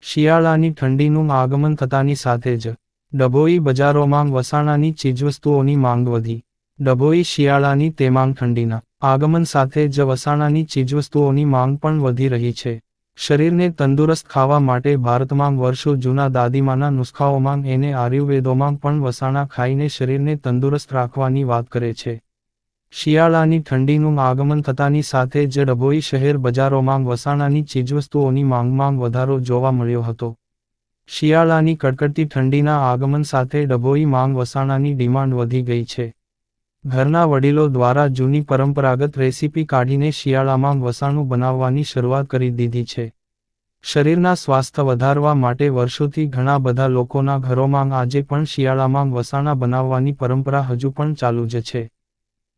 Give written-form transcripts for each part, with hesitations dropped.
શિયાળાની ઠંડીનું આગમન થતાની સાથે જ ડભોઈ બજારોમાં વસાણાની ચીજવસ્તુઓની માંગ વધી. ડભોઈ શિયાળાની તેમાંગ ઠંડીના આગમન સાથે જ વસાણાની ચીજવસ્તુઓની માંગ પણ વધી રહી છે. શરીરને તંદુરસ્ત ખાવા માટે ભારતમાં વર્ષો જૂના દાદીમાના નુસ્ખાઓમાં એને આયુર્વેદોમાં પણ વસાણા ખાઈને શરીરને તંદુરસ્ત રાખવાની વાત કરે છે. શિયાળાની ઠંડીનું આગમન થતાની સાથે જ ડભોઈ શહેર બજારોમાં વસાણાની ચીજવસ્તુઓની માંગમાં વધારો જોવા મળ્યો હતો. શિયાળાની કડકડતી ઠંડીના આગમન સાથે ડભોઈ માંગ વસાણાની ડિમાન્ડ વધી ગઈ છે. ઘરના વડીલો દ્વારા જૂની પરંપરાગત રેસીપી કાઢીને શિયાળામાં વસાણું બનાવવાની શરૂઆત કરી દીધી છે. શરીરના સ્વાસ્થ્ય વધારવા માટે વર્ષોથી ઘણા બધા લોકોના ઘરોમાં આજે પણ શિયાળામાં વસાણા બનાવવાની પરંપરા હજુ પણ ચાલુ જ છે.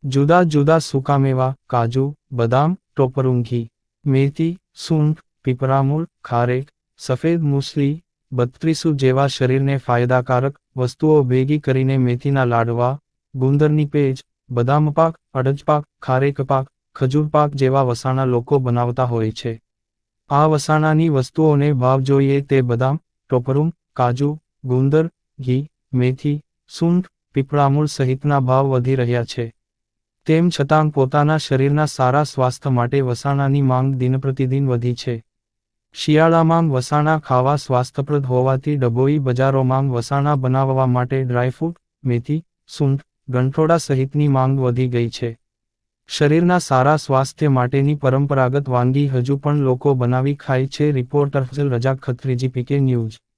જુદા જુદા સૂકામેવા, કાજુ, બદામ, ટોપરું ઘી, મેથી, સૂંઠ, પીપરામૂળ, ખારેક, સફેદ મૂસલી, બત્રીસું જેવા શરીરને ફાયદાકારક વસ્તુઓ ભેગી કરીને મેથીના લાડવા, ગુંદરની પેજ, બદામપાક, અડદપાક, ખારેકપાક, ખજૂરપાક જેવા વસાણા લોકો બનાવતા હોય છે. આ વસાણાની વસ્તુઓને ભાવ જોઈએ તે બદામ, ટોપરું, કાજુ, ગુંદર, ઘી, મેથી, સૂંઠ, પીપળામૂળ સહિતના ભાવ વધી રહ્યા છે. તેમ છતાં પોતાના શરીરના સારા સ્વાસ્થ્ય માટે વસાણાની માંગ દિનપ્રતિદિન વધી છે. શિયાળામાં વસાણા ખાવા સ્વાસ્થ્યપ્રદ હોવાથી ડભોઈ બજારોમાં વસાણા બનાવવા માટે ડ્રાયફ્રૂટ, મેથી, સૂંઠ, ગંઠોડા સહિતની માંગ વધી ગઈ છે. શરીરના સારા સ્વાસ્થ્ય માટેની પરંપરાગત વાનગી હજુ પણ લોકો બનાવી ખાય છે. રિપોર્ટર ફઝલ રજા ખત્રી, GPK ન્યૂઝ.